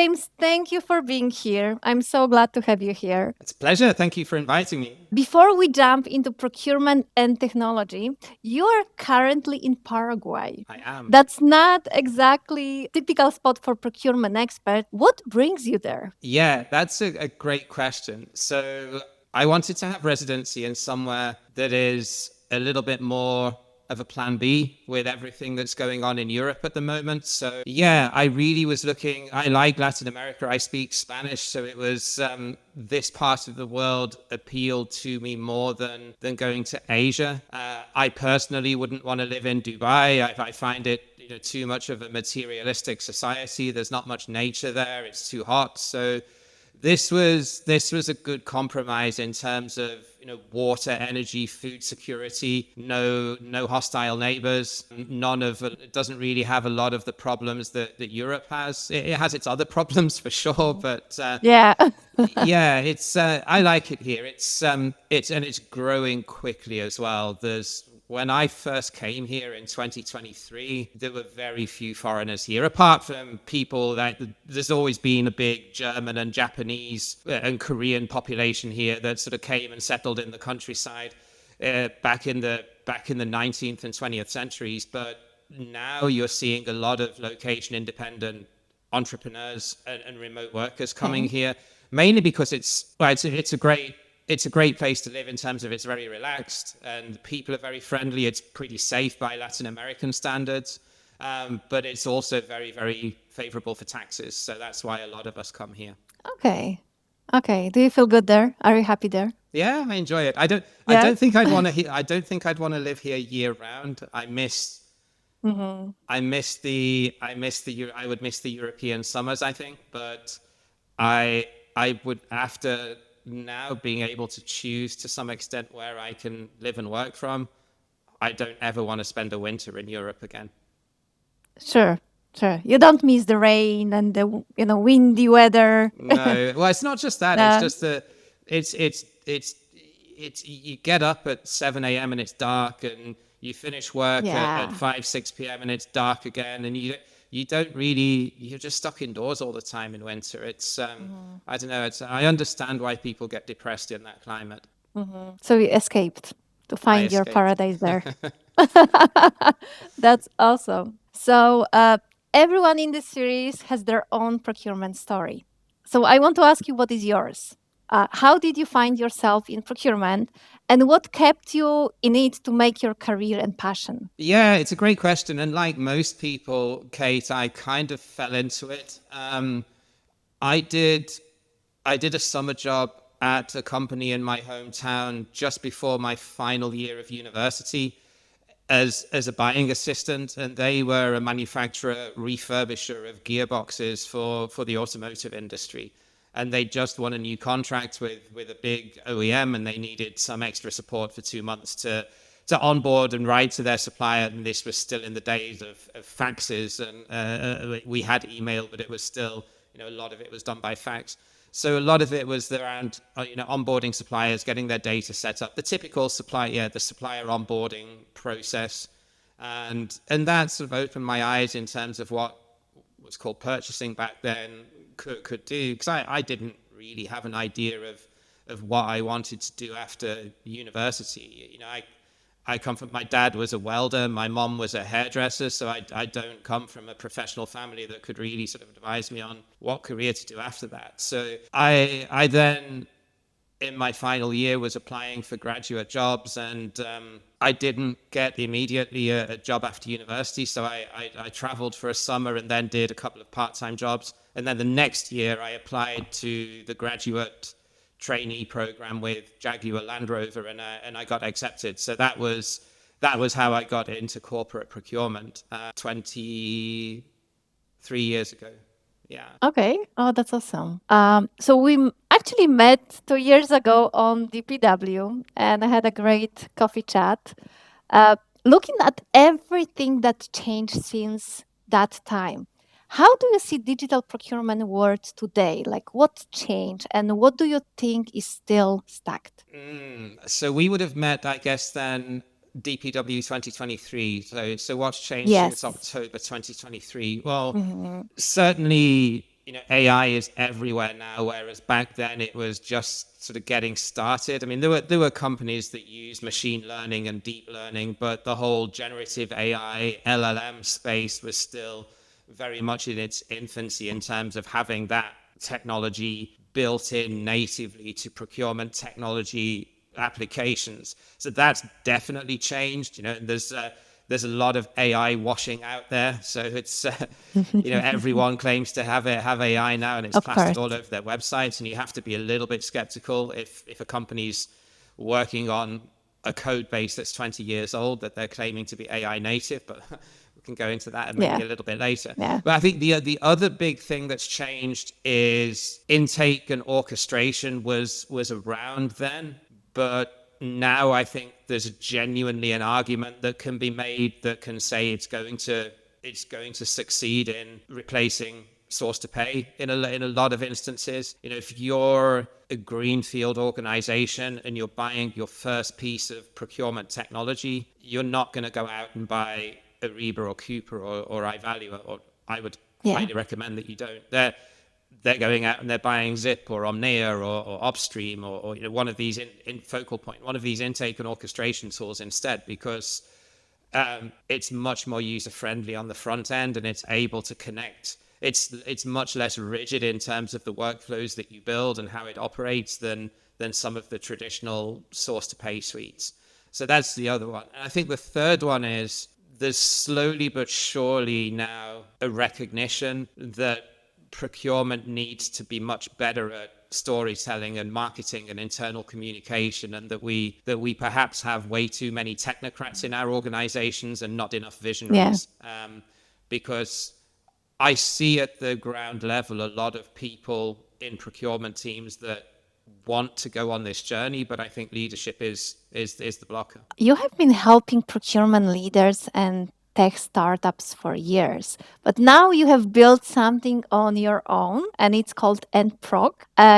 James, thank you for being here. I'm so glad to have you here. It's a pleasure. Thank you for inviting me. Before we jump into procurement and technology, you are currently in Paraguay. I am. That's not exactly typical spot for procurement expert. What brings you there? Yeah, that's a great question. So I wanted to have residency in somewhere that is a little bit more of a plan B with everything that's going on in Europe at the moment. So yeah, I really was looking, I like Latin America. I speak Spanish. So it was this part of the world appealed to me more than going to Asia. I personally wouldn't want to live in Dubai. I find it too much of a materialistic society. There's not much nature there. It's too hot. So this was a good compromise in terms of water, energy, food security, no hostile neighbors, it doesn't really have a lot of the problems that Europe has. It has its other problems for sure, but Yeah. yeah, it's I like it here. It's growing quickly as well. When I first came here in 2023, there were very few foreigners here, apart from people that there's always been a big German and Japanese and Korean population here that sort of came and settled in the countryside back in the 19th and 20th centuries. But now you're seeing a lot of location independent entrepreneurs and remote workers coming Okay. here, mainly because it's a great place to live in terms of it's very relaxed and people are very friendly. It's pretty safe by Latin American standards, but it's also very, very favorable for taxes. So that's why a lot of us come here. Okay. Okay. Do you feel good there? Are you happy there? Yeah, I enjoy it. I don't. I Yes. don't think I'd want to. I don't think I'd want to live here year round. I miss. Hmm. I miss the. I miss the. I would miss the European summers, I think, but I would, after now being able to choose to some extent where I can live and work from, I don't ever want to spend a winter in Europe again. Sure. Sure. You don't miss the rain and the windy weather. No, well, it's not just that. It's No. just that it's it's it's you get up at 7 a.m. and it's dark, and you finish work at Yeah. 5 6 p.m. and it's dark again, and you don't really, you're just stuck indoors all the time in winter. It's Mhm. I don't know. I understand why people get depressed in that climate. Mhm. So you escaped to I find your escaped. paradise there. That's awesome. So, everyone in this series has their own procurement story. So, I want to ask you, what is yours? How did you find yourself in procurement, and what kept you in it to make your career and passion? Yeah, it's a great question. And like most people, Kate, I kind of fell into it. I did I did a summer job at a company in my hometown just before my final year of university as a buying assistant, and they were a manufacturer refurbisher of gearboxes for the automotive industry. And they just won a new contract with a big OEM, and they needed some extra support for 2 months to onboard and write to their supplier. And this was still in the days of faxes, and we had email, but it was still, a lot of it was done by fax. So a lot of it was around, onboarding suppliers, getting their data set up, the typical the supplier onboarding process, and that sort of opened my eyes in terms of what was called purchasing back then could do, because I didn't really have an idea of what I wanted to do after university. I come from, my dad was a welder, my mom was a hairdresser, so I don't come from a professional family that could really sort of advise me on what career to do after that. So I then, in my final year, was applying for graduate jobs, and I didn't get immediately a job after university. So I traveled for a summer and then did a couple of part-time jobs. And then the next year I applied to the graduate trainee program with Jaguar Land Rover, and I got accepted. So that was how I got into corporate procurement 23 years ago. Yeah. Okay. Oh, that's awesome. So we actually met 2 years ago on DPW, and I had a great coffee chat. Looking at everything that changed since that time, how do you see digital procurement world today? Like, what changed, and what do you think is still stuck? So we would have met, I guess, then DPW 2023. So what's changed since Yes. October 2023? Well, Hmm. certainly AI is everywhere now, whereas back then it was just sort of getting started. I mean, there were companies that used machine learning and deep learning, but the whole generative AI LLM space was still very much in its infancy in terms of having that technology built in natively to procurement technology applications. So that's definitely changed. There's a lot of AI washing out there. So it's everyone claims to have AI now, and it's Of plastered course. all over their websites. And you have to be a little bit skeptical if a company's working on a code base that's 20 years old that they're claiming to be AI native, but we can go into that maybe Yeah. a little bit later. Yeah. But I think the other big thing that's changed is intake and orchestration was around then, but now I think there's genuinely an argument that can be made that can say it's going to succeed in replacing source to pay in a lot of instances. If you're a greenfield organization and you're buying your first piece of procurement technology, you're not going to go out and buy Ariba or Cooper or iValue, or I would Yeah. highly recommend that you don't. They're going out and they're buying Zip or Omnia or Upstream or one of these in Focal Point, one of these intake and orchestration tools instead, because it's much more user friendly on the front end, and it's able to connect. It's much less rigid in terms of the workflows that you build and how it operates than some of the traditional source to pay suites. So that's the other one. And I think the third one is there's slowly but surely now a recognition that procurement needs to be much better at storytelling and marketing and internal communication, and that we perhaps have way too many technocrats in our organizations and not enough Yeah. visionaries. Because I see at the ground level a lot of people in procurement teams that want to go on this journey, but I think leadership is the blocker. You have been helping procurement leaders and tech startups for years, but now you have built something on your own and it's called NProc.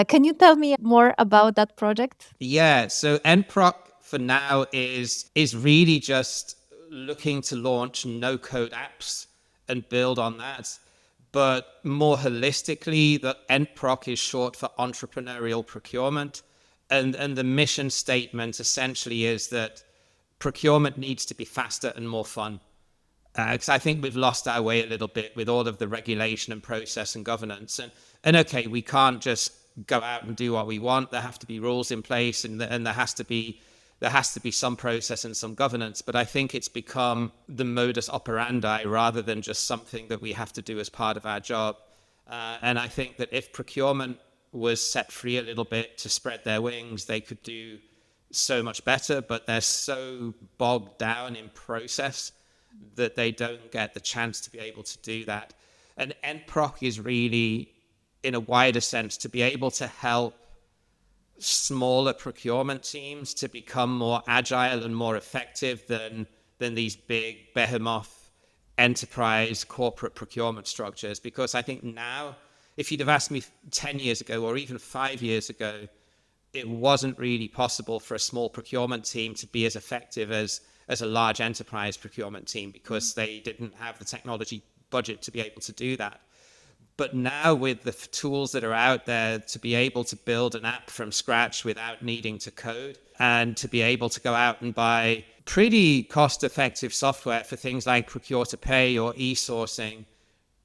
Can you tell me more about that project? Yeah, so NProc for now is really just looking to launch no code apps and build on that. But more holistically, the NProc is short for entrepreneurial procurement. And the mission statement essentially is that procurement needs to be faster and more fun. Because I think we've lost our way a little bit with all of the regulation and process and governance. And okay, we can't just go out and do what we want. There have to be rules in place, and there has to be some process and some governance. But I think it's become the modus operandi rather than just something that we have to do as part of our job. And I think that if procurement was set free a little bit to spread their wings, they could do so much better. But they're so bogged down in process that they don't get the chance to be able to do that. And NProc is really, in a wider sense, to be able to help smaller procurement teams to become more agile and more effective than these big behemoth enterprise corporate procurement structures. Because I think now, if you'd have asked me 10 years ago or even 5 years ago, it wasn't really possible for a small procurement team to be as effective as a large enterprise procurement team, because they didn't have the technology budget to be able to do that. But now, with the tools that are out there, to be able to build an app from scratch without needing to code, and to be able to go out and buy pretty cost-effective software for things like procure to pay or e-sourcing,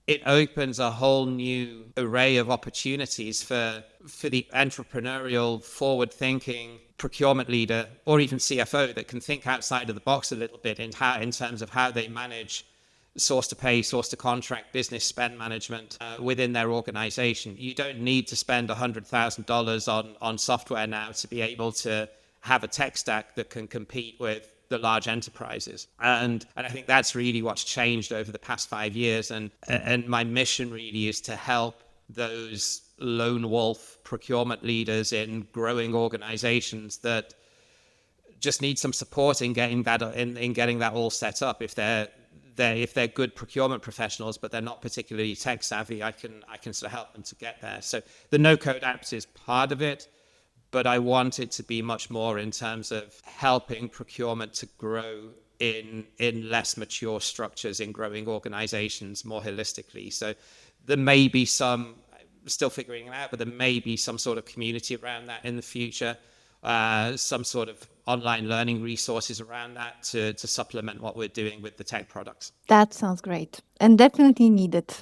it opens a whole new array of opportunities for the entrepreneurial, forward-thinking procurement leader or even CFO that can think outside of the box a little bit in terms of how they manage source to pay, source to contract, business spend management within their organization. You don't need to spend $100,000 on software now to be able to have a tech stack that can compete with the large enterprises. And I think that's really what's changed over the past 5 years. And my mission really is to help those lone wolf procurement leaders in growing organizations that just need some support in getting that all set up. If they're good procurement professionals, but they're not particularly tech savvy, I can sort of help them to get there. So the no code apps is part of it, but I want it to be much more in terms of helping procurement to grow in less mature structures, in growing organizations more holistically. So there may be some, still figuring it out, but there may be some sort of community around that in the future, some sort of online learning resources around that to supplement what we're doing with the tech products. That sounds great and definitely needed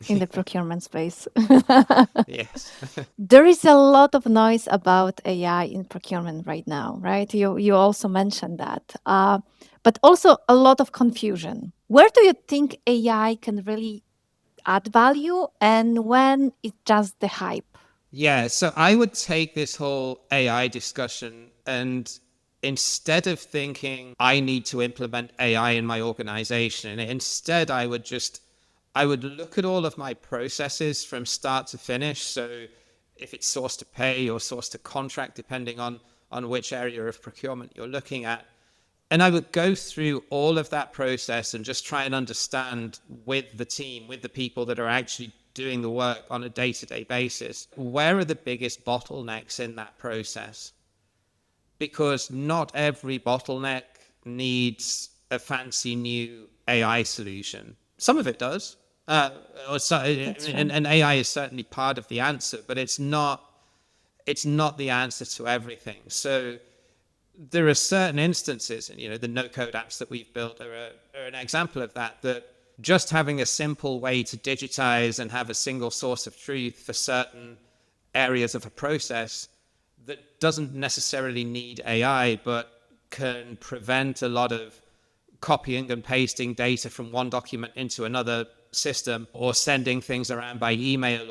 in the procurement space. Yes. There is a lot of noise about AI in procurement right now, right? You also mentioned that, but also a lot of confusion. Where do you think AI can really add value, and when it's just the hype? Yeah, so I would take this whole AI discussion and instead of thinking I need to implement AI in my organization, instead I would look at all of my processes from start to finish. So if it's source to pay or source to contract, depending on which area of procurement you're looking at, and I would go through all of that process and just try and understand with the team, with the people that are actually doing the work on a day-to-day basis, where are the biggest bottlenecks in that process? Because not every bottleneck needs a fancy new AI solution. Some of it does. That's true. And AI is certainly part of the answer, but it's not the answer to everything. So there are certain instances, and the no-code apps that we've built are an example of that. That just having a simple way to digitize and have a single source of truth for certain areas of a process that doesn't necessarily need AI, but can prevent a lot of copying and pasting data from one document into another system, or sending things around by email,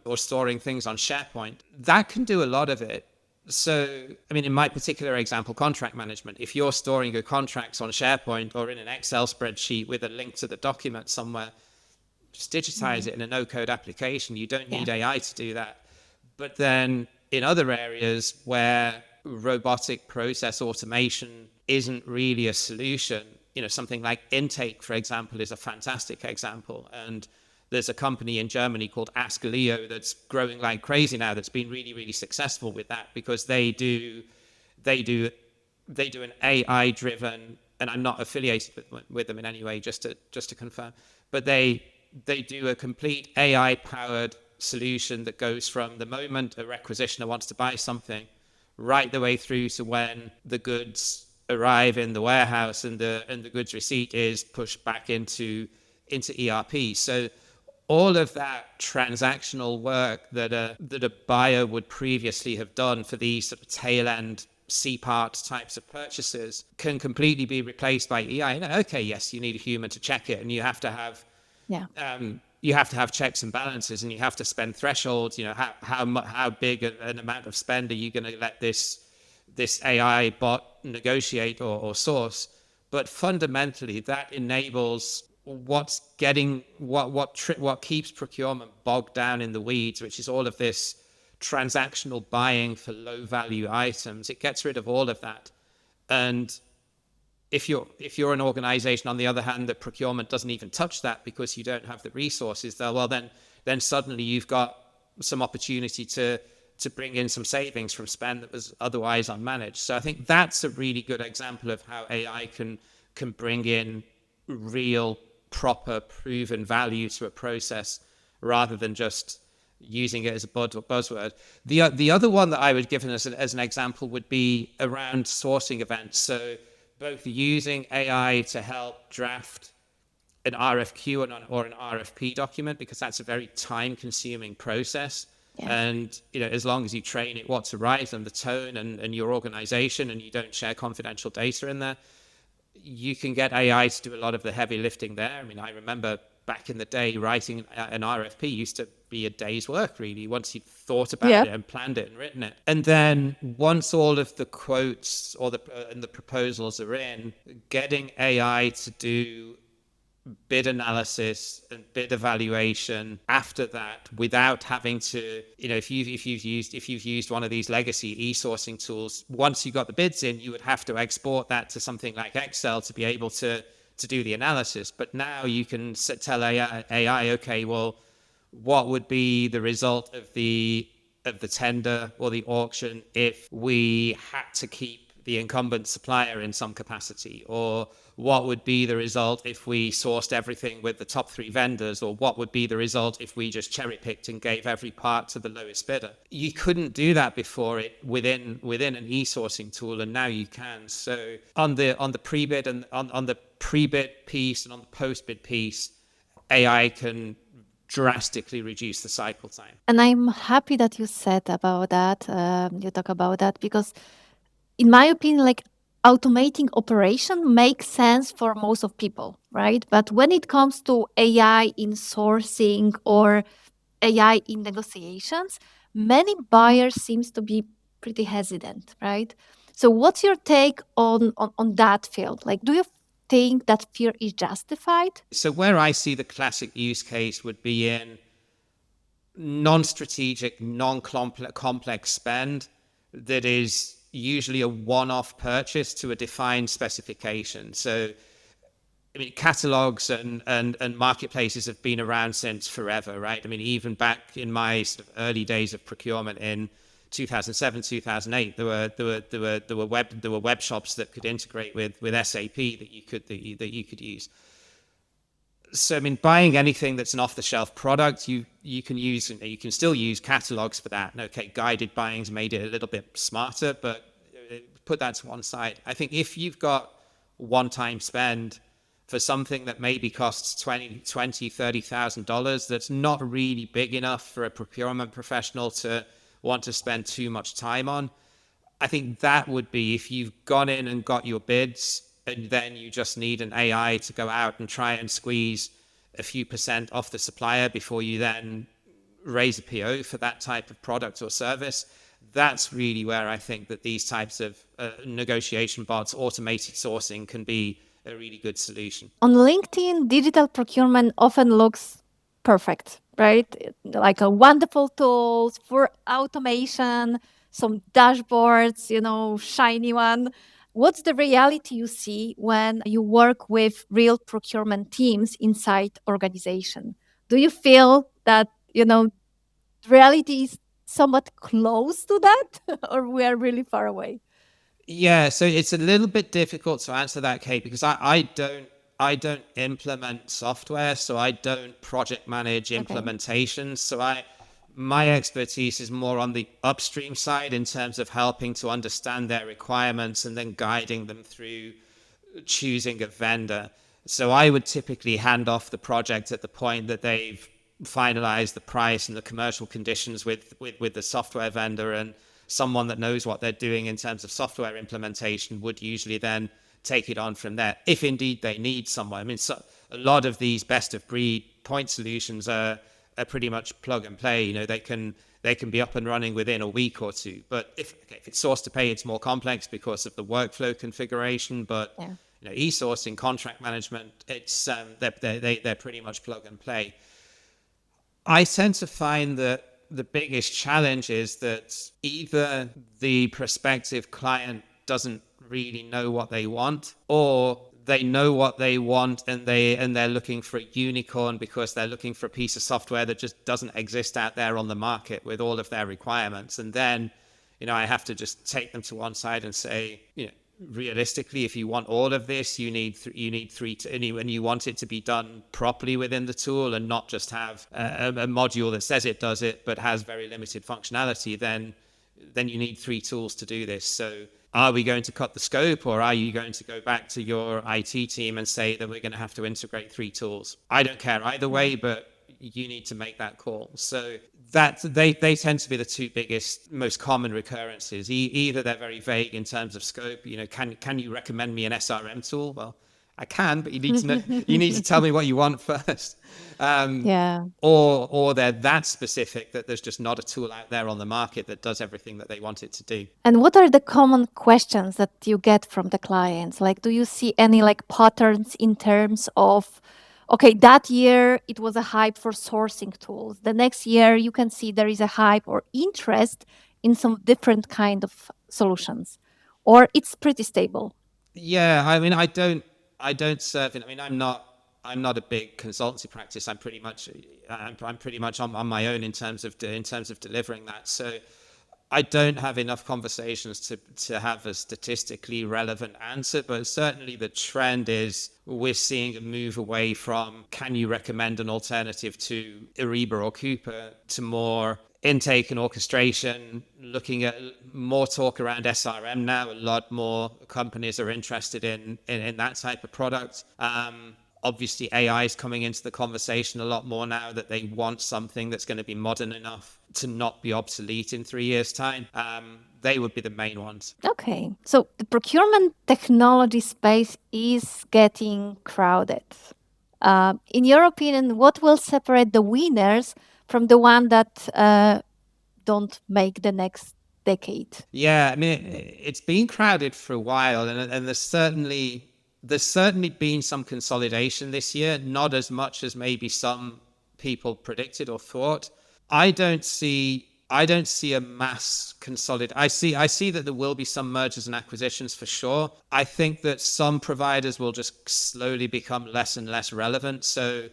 or storing things on SharePoint. That can do a lot of it. So, I mean, in my particular example, contract management, if you're storing your contracts on SharePoint or in an Excel spreadsheet with a link to the document somewhere, just digitize it in a no-code application. You don't Yeah. need AI to do that. But then in other areas where robotic process automation isn't really a solution, something like intake, for example, is a fantastic example. And there's a company in Germany called Ask Leo that's growing like crazy now, that's been really, really successful with that, because they do an AI driven, and I'm not affiliated with them in any way, just to confirm, but they do a complete AI powered solution that goes from the moment a requisitioner wants to buy something right the way through to when the goods arrive in the warehouse and the goods receipt is pushed back into ERP. So all of that transactional work that a buyer would previously have done for these sort of tail end C-part types of purchases can completely be replaced by AI. Okay, yes, you need a human to check it, and Yeah. you have to have checks and balances, and you have to spend thresholds. How big an amount of spend are you going to let this AI bot negotiate or source? But fundamentally, that enables what keeps procurement bogged down in the weeds, which is all of this transactional buying for low value items. It gets rid of all of that. And if you're an organization, on the other hand, that procurement doesn't even touch that because you don't have the resources there, well, then suddenly you've got some opportunity to bring in some savings from spend that was otherwise unmanaged. So I think that's a really good example of how AI can bring in real, proper, proven value to a process, rather than just using it as a buzzword. The other one that I would give as an example would be around sourcing events. So both using AI to help draft an RFQ or an RFP document, because that's a very time-consuming process. Yeah. And as long as you train it what to write and the tone and your organization, and you don't share confidential data in there, you can get AI to do a lot of the heavy lifting there. I mean, I remember back in the day, writing an RFP used to be a day's work, really, once you'd thought about Yeah. it and planned it and written it. And then once all of the quotes and the proposals are in, getting AI to do bid analysis and bid evaluation after that, without having to, if you've used one of these legacy e-sourcing tools, once you got the bids in, you would have to export that to something like Excel to be able to do the analysis. But now you can tell AI, okay, well, what would be the result of the tender or the auction if we had to keep the incumbent supplier in some capacity? Or what would be the result if we sourced everything with the top three vendors? Or what would be the result if we just cherry picked and gave every part to the lowest bidder? You couldn't do that before it within an e-sourcing tool, and now you can. So on the pre-bid and on the pre-bid piece and on the post-bid piece, AI can drastically reduce the cycle time. And I'm happy that you said about that. You talk about that because, in my opinion, like automating operation makes sense for most of people, right? But when it comes to AI in sourcing or AI in negotiations, many buyers seems to be pretty hesitant, right? So what's your take on that field? Like, do you think that fear is justified? So where I see the classic use case would be in non-strategic, non-complex spend that is usually a one-off purchase to a defined specification. So I mean, catalogs and marketplaces have been around since forever, right? I mean, even back in my sort of early days of procurement in 2007, 2008, there were web shops that could integrate with SAP that you could use. So I mean, buying anything that's an off-the-shelf product, you can still use catalogs for that. And okay, guided buying's made it a little bit smarter, but put that to one side. I think if you've got one-time spend for something that maybe costs $30,000, that's not really big enough for a procurement professional to want to spend too much time on. I think that would be if you've gone in and got your bids and then you just need an AI to go out and try and squeeze a few percent off the supplier before you then raise a PO for that type of product or service. That's really where I think that these types of negotiation bots, automated sourcing can be a really good solution. On LinkedIn, digital procurement often looks perfect, right? Like a wonderful tools for automation, some dashboards, shiny one. What's the reality you see when you work with real procurement teams inside organization? Do you feel that, reality is somewhat close to that or we are really far away? Yeah, so it's a little bit difficult to answer that, Kate, because I don't implement software, so I don't project manage Okay. implementations. My expertise is more on the upstream side in terms of helping to understand their requirements and then guiding them through choosing a vendor. So I would typically hand off the project at the point that they've finalized the price and the commercial conditions with the software vendor, and someone that knows what they're doing in terms of software implementation would usually then take it on from there, if indeed they need someone. I mean, a lot of these best of breed point solutions are pretty much plug and play. They can be up and running within a week or two. But if it's source to pay, it's more complex because of the workflow configuration. But Yeah. e-sourcing, contract management, it's they're pretty much plug and play. I tend to find that the biggest challenge is that either the prospective client doesn't really know what they want, or they know what they want and they're looking for a unicorn because they're looking for a piece of software that just doesn't exist out there on the market with all of their requirements. And then, I have to just take them to one side and say, realistically, if you want all of this, you need three, and you want it to be done properly within the tool and not just have a module that says it does it but has very limited functionality, then you need three tools to do this. So are we going to cut the scope, or are you going to go back to your IT team and say that we're going to have to integrate three tools? I don't care either way, but you need to make that call. So that they tend to be the two biggest, most common recurrences. Either they're very vague in terms of scope. Can you recommend me an SRM tool? Well, I can, but you need to tell me what you want first. Yeah. Or they're that specific that there's just not a tool out there on the market that does everything that they want it to do. And what are the common questions that you get from the clients? Like, do you see any like patterns in terms of, okay, that year it was a hype for sourcing tools. The next year you can see there is a hype or interest in some different kind of solutions, or it's pretty stable. Yeah, I mean, I don't serve in. I mean, I'm not a big consultancy practice. I'm pretty much on my own in terms of delivering that. So I don't have enough conversations to have a statistically relevant answer, but certainly the trend is we're seeing a move away from can you recommend an alternative to Ariba or Cooper to more intake and orchestration, looking at more talk around SRM now. A lot more companies are interested in that type of product. Obviously, AI is coming into the conversation a lot more now that they want something that's going to be modern enough to not be obsolete in 3 years' time. They would be the main ones. Okay. So the procurement technology space is getting crowded. In your opinion, what will separate the winners from the one that don't make the next decade? Yeah, I mean, it's been crowded for a while, and there's certainly been some consolidation this year, not as much as maybe some people predicted or thought. I don't see a mass consolidation. I see that there will be some mergers and acquisitions for sure. I think that some providers will just slowly become less and less relevant. So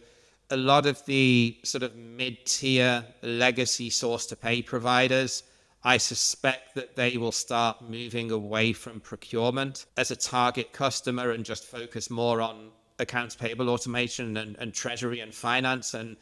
a lot of the sort of mid-tier legacy source-to-pay providers, I suspect that they will start moving away from procurement as a target customer and just focus more on accounts payable automation and treasury and finance and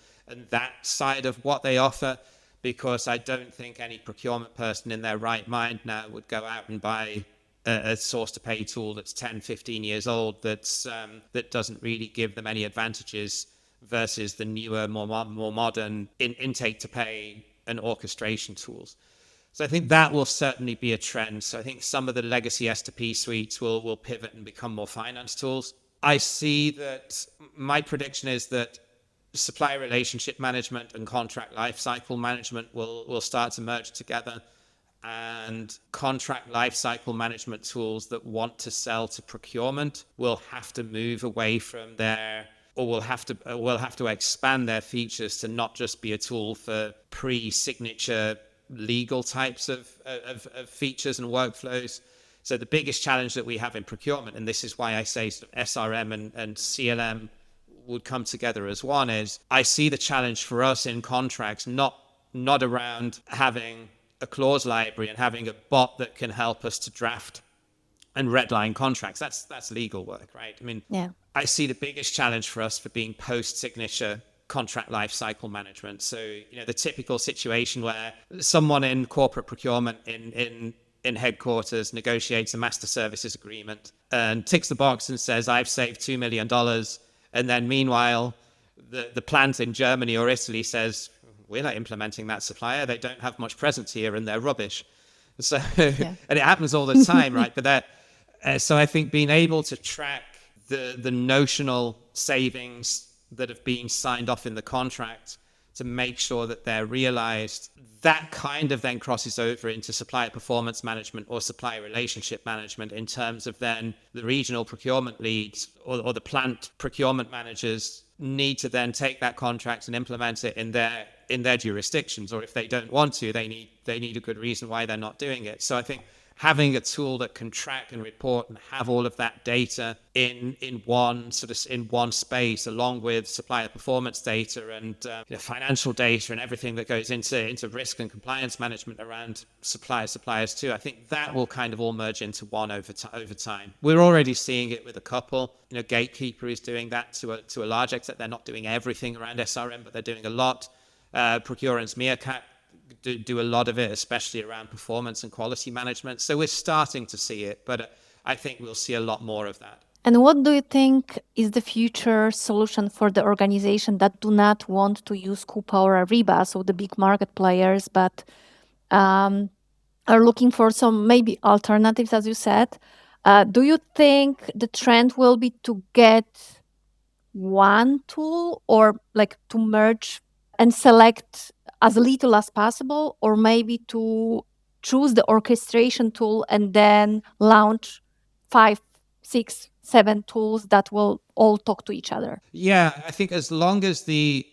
that side of what they offer, because I don't think any procurement person in their right mind now would go out and buy a source to pay tool that's 10, 15 years old that doesn't really give them any advantages versus the newer, more modern intake to pay and orchestration tools. So I think that will certainly be a trend. So I think some of the legacy S2P suites will pivot and become more finance tools. I see that my prediction is that supplier relationship management and contract lifecycle management will start to merge together, and contract lifecycle management tools that want to sell to procurement will have to move away from their or will have to expand their features to not just be a tool for pre-signature legal types of features and workflows. So the biggest challenge that we have in procurement, and this is why I say sort of SRM and CLM would come together as one, is I see the challenge for us in contracts not around having a clause library and having a bot that can help us to draft and redline contracts. That's legal work, right? I mean, Yeah. I see the biggest challenge for us for being post-signature contract lifecycle management. So, the typical situation where someone in corporate procurement in headquarters negotiates a master services agreement and ticks the box and says, I've saved $2 million. And then meanwhile, the plant in Germany or Italy says, we're not implementing that supplier. They don't have much presence here and they're rubbish. So, Yeah. and it happens all the time, right? But so I think being able to track the notional savings that have been signed off in the contract to make sure that they're realized, that kind of then crosses over into supplier performance management or supplier relationship management in terms of then the regional procurement leads or the plant procurement managers need to then take that contract and implement it in their jurisdictions, or if they don't want to, they need a good reason why they're not doing it. So I think having a tool that can track and report and have all of that data in one space, along with supplier performance data and financial data and everything that goes into risk and compliance management around suppliers too. I think that will kind of all merge into one over time. We're already seeing it with a couple. Gatekeeper is doing that to a large extent. They're not doing everything around SRM, but they're doing a lot. Procurment's Meerkat do a lot of it, especially around performance and quality management. So we're starting to see it, but I think we'll see a lot more of that. And what do you think is the future solution for the organization that do not want to use Coupa or Ariba, so the big market players, but are looking for some maybe alternatives, as you said? Do you think the trend will be to get one tool or like to merge and select as little as possible, or maybe to choose the orchestration tool and then launch 5, 6, 7 tools that will all talk to each other? Yeah, I think as long as the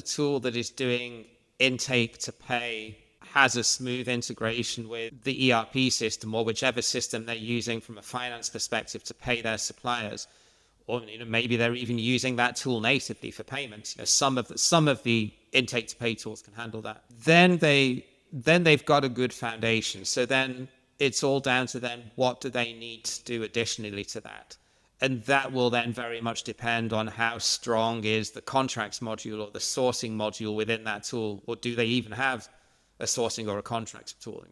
tool that is doing intake to pay has a smooth integration with the ERP system or whichever system they're using from a finance perspective to pay their suppliers, or maybe they're even using that tool natively for payments. Some of the intake to pay tools can handle that. Then then they've got a good foundation. So then it's all down to then what do they need to do additionally to that. And that will then very much depend on how strong is the contracts module or the sourcing module within that tool, or do they even have a sourcing or a contracts tool?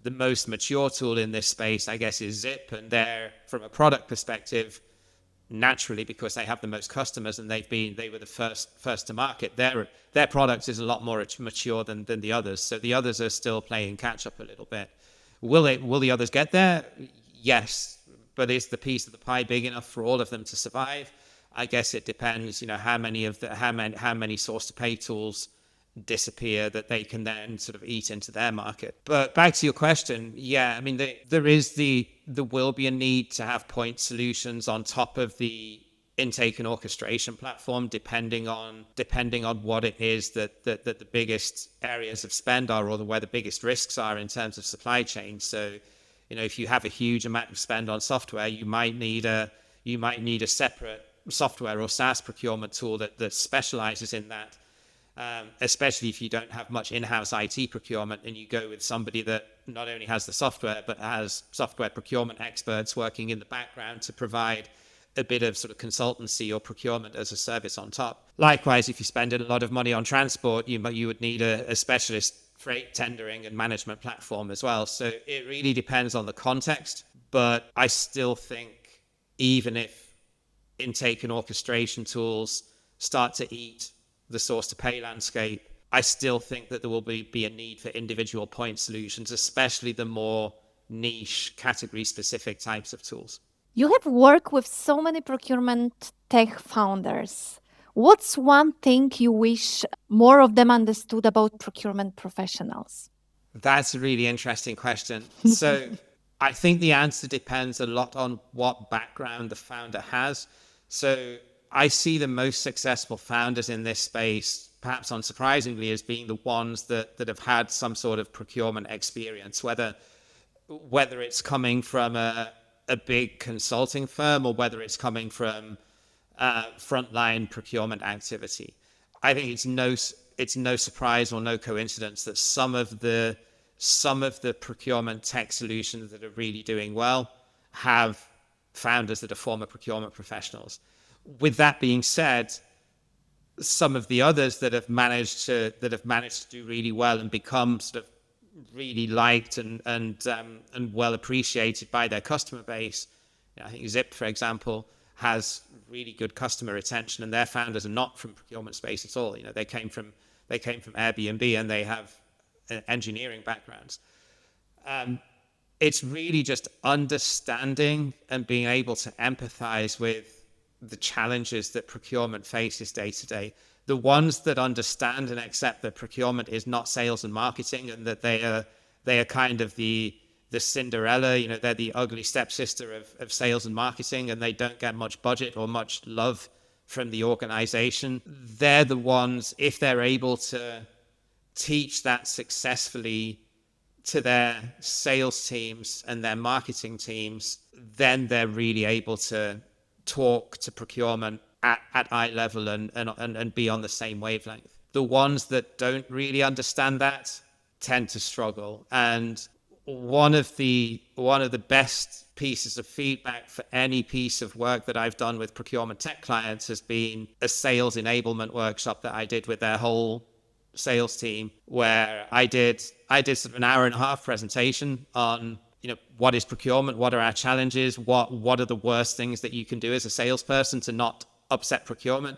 The most mature tool in this space, I guess, is Zip, and they're, from a product perspective, naturally, because they have the most customers and they were the first to market. Their product is a lot more mature than the others. So the others are still playing catch up a little bit. Will the others get there? Yes. But is the piece of the pie big enough for all of them to survive? I guess it depends, how many source to pay tools disappear that they can then sort of eat into their market. But back to your question, yeah, I mean, there will be a need to have point solutions on top of the intake and orchestration platform, depending on what it is that the biggest areas of spend are, or where the biggest risks are in terms of supply chain. So, if you have a huge amount of spend on software, you might need a separate software or SaaS procurement tool that specializes in that. Especially if you don't have much in-house IT procurement and you go with somebody that not only has the software, but has software procurement experts working in the background to provide a bit of sort of consultancy or procurement as a service on top. Likewise, if you spend a lot of money on transport, you would need a specialist freight tendering and management platform as well. So it really depends on the context, but I still think even if intake and orchestration tools start to eat the source to pay landscape, I still think that there will be a need for individual point solutions, especially the more niche category specific types of tools. You have worked with so many procurement tech founders. What's one thing you wish more of them understood about procurement professionals? That's a really interesting question. So I think the answer depends a lot on what background the founder has. So I see the most successful founders in this space, perhaps unsurprisingly, as being the ones that have had some sort of procurement experience, whether it's coming from a big consulting firm or whether it's coming from frontline procurement activity. I think it's no surprise or no coincidence that some of the procurement tech solutions that are really doing well have founders that are former procurement professionals. With that being said, some of the others that have managed to do really well and become sort of really liked and well appreciated by their customer base. I think Zip, for example, has really good customer retention, and their founders are not from procurement space at all. They came from Airbnb, and they have engineering backgrounds. It's really just understanding and being able to empathize with the challenges that procurement faces day to day. The ones that understand and accept that procurement is not sales and marketing, and that they are kind of the Cinderella, they're the ugly stepsister of sales and marketing, and they don't get much budget or much love from the organization. They're the ones, if they're able to teach that successfully to their sales teams and their marketing teams, then they're really able to talk to procurement at eye level and be on the same wavelength. The ones that don't really understand that tend to struggle. And one of the best pieces of feedback for any piece of work that I've done with procurement tech clients has been a sales enablement workshop that I did with their whole sales team, where I did sort of an hour and a half presentation on what is procurement, what are our challenges, what are the worst things that you can do as a salesperson to not upset procurement.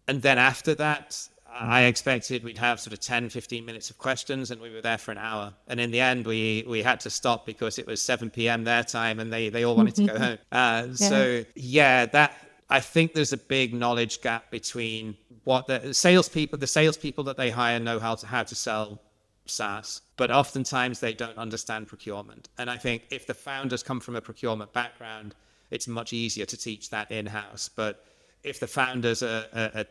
And then after that, I expected we'd have sort of 10-15 minutes of questions, and we were there for an hour. And in the end, we had to stop because it was 7 p.m. their time, and they all wanted to go home. So that I think there's a big knowledge gap between what the salespeople that they hire know how to sell SaaS, but oftentimes they don't understand procurement. And I think if the founders come from a procurement background, it's much easier to teach that in-house. But if the founders are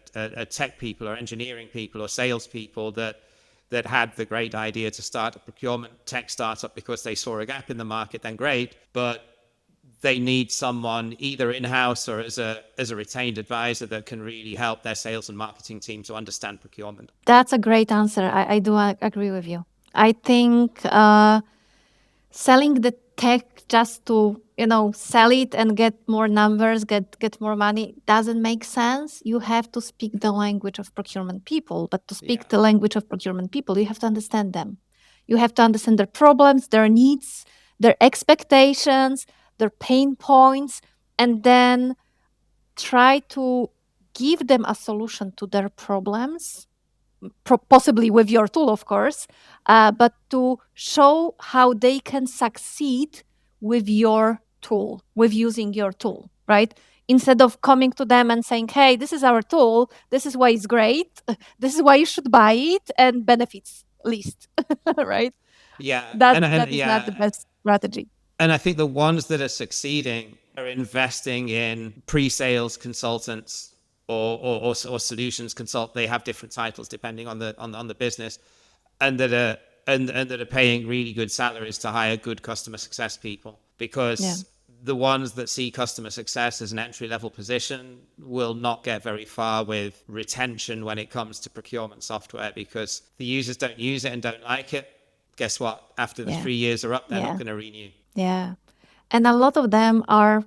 tech people or engineering people or salespeople that had the great idea to start a procurement tech startup because they saw a gap in the market, then great. But they need someone either in-house or as a retained advisor that can really help their sales and marketing team to understand procurement. That's a great answer. I do agree with you. I think selling the tech just to sell it and get more numbers, get more money doesn't make sense. You have to speak the language of procurement people, but to Yeah. speak the language of procurement people, you have to understand them. You have to understand their problems, their needs, their expectations, their pain points, and then try to give them a solution to their problems, possibly with your tool, of course, but to show how they can succeed with your tool, with using your tool, right? Instead of coming to them and saying, hey, this is our tool, this is why it's great, this is why you should buy it, and benefits list, right? Yeah. That And is not the yeah. best strategy. And I think the ones that are succeeding are investing in pre-sales consultants or solutions consult. They have different titles depending on the business, and that are paying really good salaries to hire good customer success people, Yeah. because the ones that see customer success as an entry level position will not get very far with retention when it comes to procurement software, because the users don't use it and don't like it. Guess what? After the Yeah. 3 years are up, they're not Yeah. going to renew. Yeah. And a lot of them are,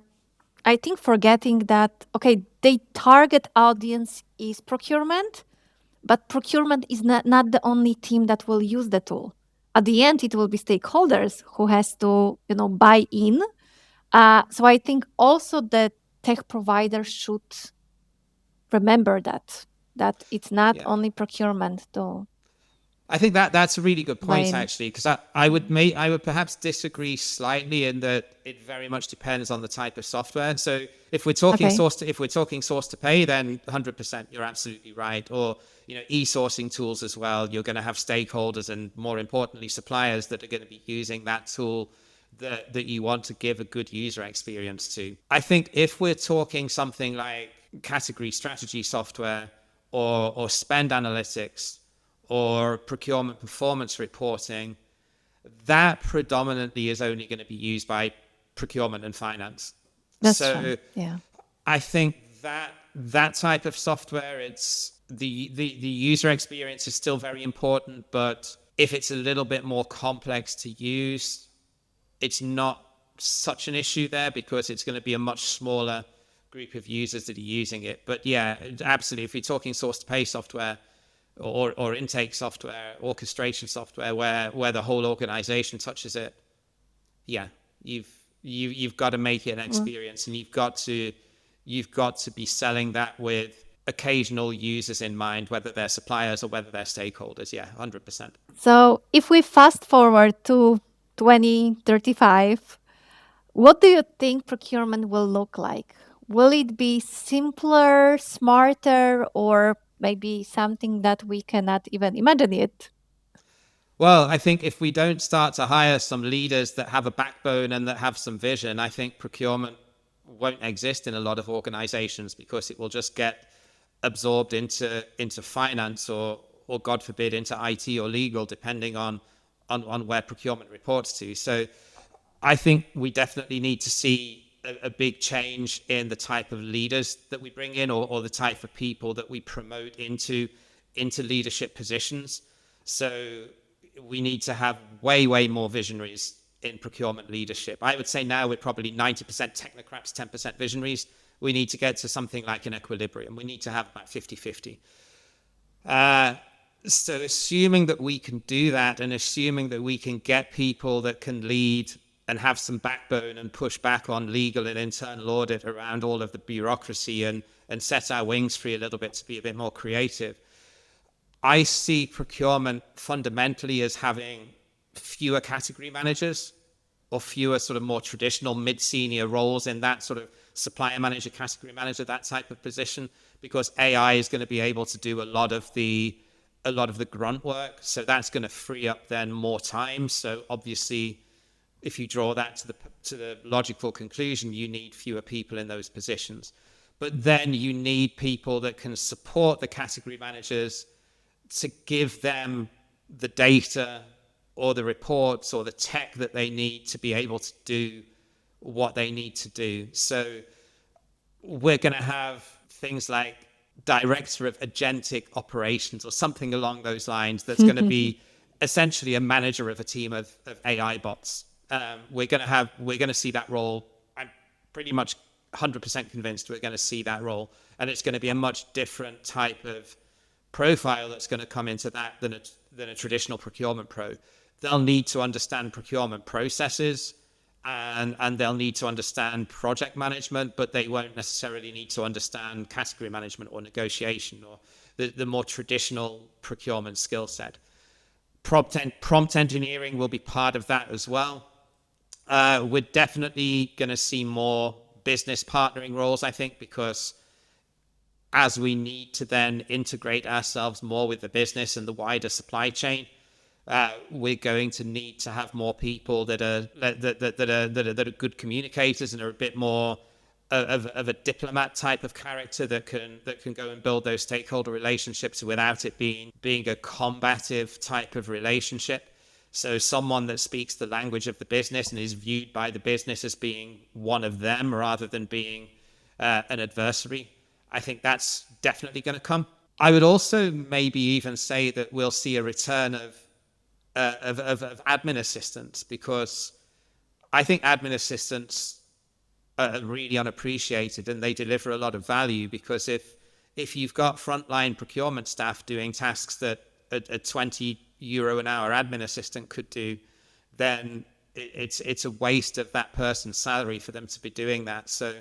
I think, forgetting that, okay, they target audience is procurement, but procurement is not the only team that will use the tool. At the end, it will be stakeholders who has to, buy in. So I think also the tech provider should remember that it's not Yeah. only procurement to I think that's a really good buy point, in. actually, because I would perhaps disagree slightly in that it very much depends on the type of software. So if we're talking Okay. source to pay, then 100% you're absolutely right. Or e-sourcing tools as well. You're going to have stakeholders and, more importantly, suppliers that are going to be using that tool that you want to give a good user experience to. I think if we're talking something like category strategy software or spend analytics or procurement performance reporting, that predominantly is only going to be used by procurement and finance. That's true. So Yeah. I think that type of software, it's the user experience is still very important, but if it's a little bit more complex to use, it's not such an issue there, because it's going to be a much smaller group of users that are using it. But yeah, absolutely. If you're talking source to pay software, or intake software, orchestration software, where the whole organization touches it, yeah, you've got to make it an Well, experience, and you've got to be selling that with occasional users in mind, whether they're suppliers or whether they're stakeholders. Yeah, 100%. so if we fast forward to 2035, what do you think procurement will look like? Will it be simpler, smarter, or maybe something that we cannot even imagine it? Well, I think if we don't start to hire some leaders that have a backbone and that have some vision, I think procurement won't exist in a lot of organizations, because it will just get absorbed into finance, or God forbid into IT or legal, depending on where procurement reports to. So I think we definitely need to see a big change in the type of leaders that we bring in, or the type of people that we promote into leadership positions. So we need to have way more visionaries in procurement leadership. I would say now we're probably 90% technocrats, 10% visionaries. We need to get to something like an equilibrium. We need to have about 50-50. So assuming that we can do that, and assuming that we can get people that can lead and have some backbone and push back on legal and internal audit around all of the bureaucracy, and set our wings free a little bit to be a bit more creative, I see procurement fundamentally as having fewer category managers, or fewer sort of more traditional mid-senior roles in that sort of supplier manager, category manager, that type of position, because AI is going to be able to do a lot of the grunt work. So that's going to free up then more time. So obviously, if you draw that to the logical conclusion, you need fewer people in those positions. But then you need people that can support the category managers, to give them the data or the reports or the tech that they need to be able to do what they need to do. So we're going to have things like director of agentic operations or something along those lines that's going to be essentially a manager of a team of AI bots. We're going to see that role. I'm pretty much 100% convinced we're going to see that role, and it's going to be a much different type of profile that's going to come into that than a traditional procurement pro. They'll need to understand procurement processes, and they'll need to understand project management, but they won't necessarily need to understand category management or negotiation or the more traditional procurement skill set. Prompt engineering will be part of that as well. We're definitely going to see more business partnering roles, I think, because as we need to then integrate ourselves more with the business and the wider supply chain, we're going to need to have more people that are good communicators and are a bit more of a diplomat type of character that can go and build those stakeholder relationships without it being a combative type of relationship. So someone that speaks the language of the business and is viewed by the business as being one of them rather than being an adversary. I think that's definitely going to come. I would also maybe even say that we'll see a return of admin assistants, because I think admin assistants are really unappreciated and they deliver a lot of value, because if you've got frontline procurement staff doing tasks that a 20 euro an hour admin assistant could do, then it's a waste of that person's salary for them to be doing that. So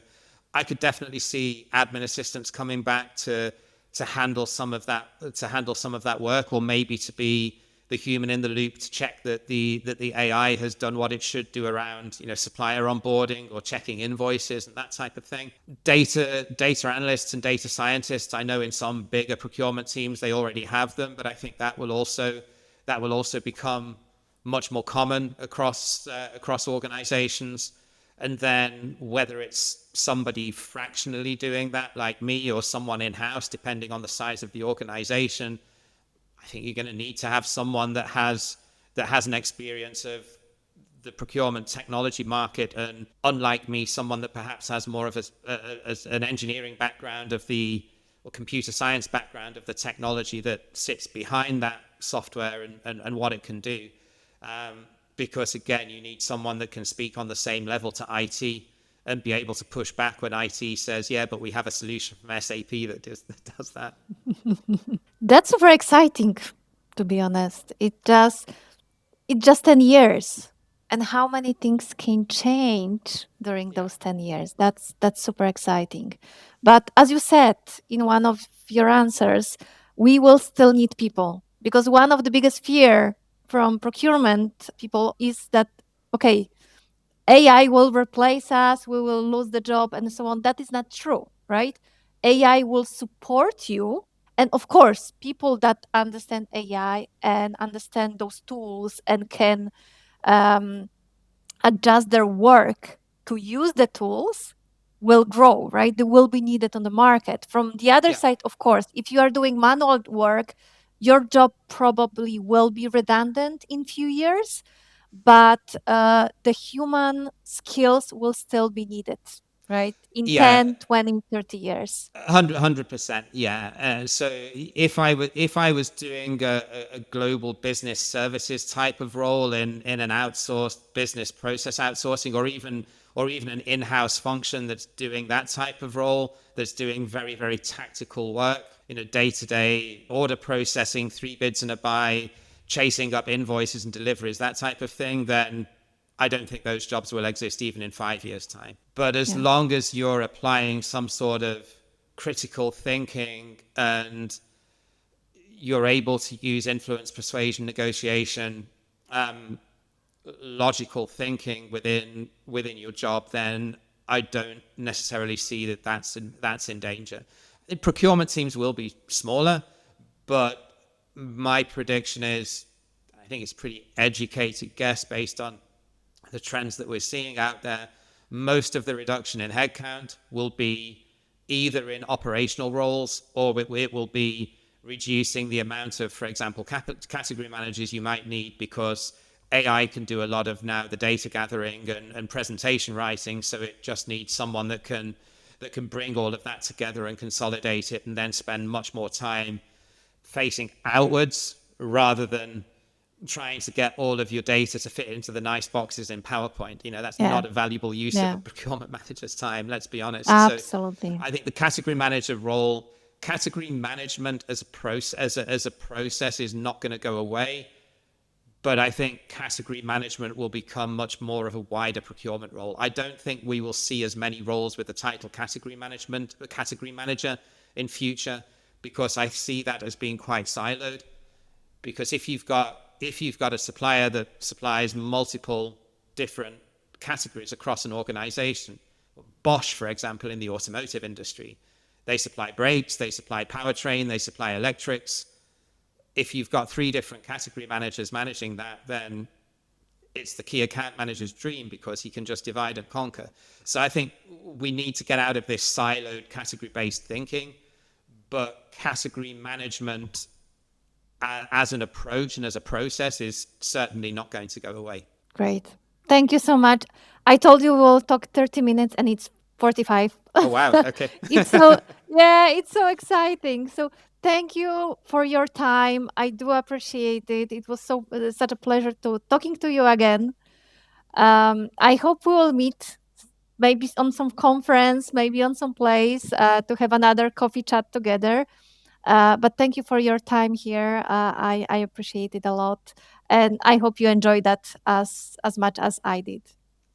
I could definitely see admin assistants coming back to handle some of that work, or maybe to be the human in the loop to check that the AI has done what it should do around, supplier onboarding or checking invoices and that type of thing. Data analysts and data scientists, I know in some bigger procurement teams they already have them, but I think that will also become much more common across organizations. And then whether it's somebody fractionally doing that like me or someone in-house, depending on the size of the organization, I think you're going to need to have someone that has an experience of the procurement technology market, and unlike me, someone that perhaps has more of an engineering background or computer science background of the technology that sits behind that software and what it can do. Because again, you need someone that can speak on the same level to IT and be able to push back when IT says, yeah, but we have a solution from SAP that does that. That's super exciting, to be honest. It's just 10 years. And how many things can change during those 10 years? That's super exciting. But as you said in one of your answers, we will still need people, because one of the biggest fear from procurement people is that, okay, AI will replace us, we will lose the job, and so on. That is not true, right? AI will support you. And of course, people that understand AI and understand those tools and can adjust their work to use the tools will grow, right? They will be needed on the market. From the other side, of course, if you are doing manual work, your job probably will be redundant in few years, but the human skills will still be needed, right? In Yeah, 10, 20, 30 years. 100%. Yeah. So if I was doing a global business services type of role in an outsourced business process outsourcing, or even an in-house function that's doing that type of role, that's doing very, very tactical work, day-to-day order processing, 3 bids and a buy, chasing up invoices and deliveries, that type of thing, then I don't think those jobs will exist even in 5 years' time. But as long as you're applying some sort of critical thinking and you're able to use influence, persuasion, negotiation, logical thinking within your job, then I don't necessarily see that's in danger. Procurement teams will be smaller, but my prediction is, I think it's pretty educated guess based on the trends that we're seeing out there, most of the reduction in headcount will be either in operational roles, or it will be reducing the amount of, for example, category managers you might need, because AI can do a lot of now the data gathering and presentation writing, so it just needs someone that can bring all of that together and consolidate it, and then spend much more time facing outwards rather than trying to get all of your data to fit into the nice boxes in PowerPoint. That's Yeah. not a valuable use of a Yeah. procurement manager's time, let's be honest. So Absolutely. I think the category manager role, category management as a process, as a process is not going to go away. But I think category management will become much more of a wider procurement role. I don't think we will see as many roles with the title category manager in future, because I see that as being quite siloed. Because if you've got a supplier that supplies multiple different categories across an organization, Bosch, for example, in the automotive industry, they supply brakes, they supply powertrain, they supply electrics. If you've got 3 different category managers managing that, then it's the key account manager's dream, because he can just divide and conquer. So I think we need to get out of this siloed category-based thinking, but category management as an approach and as a process is certainly not going to go away. Great. Thank you so much. I told you we'll talk 30 minutes and it's 45. Oh, wow. Okay. It's so, yeah, it's so exciting. So thank you for your time. I do appreciate it. It was such a pleasure to talking to you again. I hope we will meet maybe on some conference, maybe on some place to have another coffee chat together. But thank you for your time here. I appreciate it a lot, and I hope you enjoyed that as much as I did.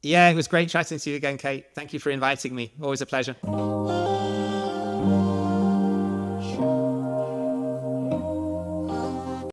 Yeah, it was great chatting to you again, Kate. Thank you for inviting me. Always a pleasure.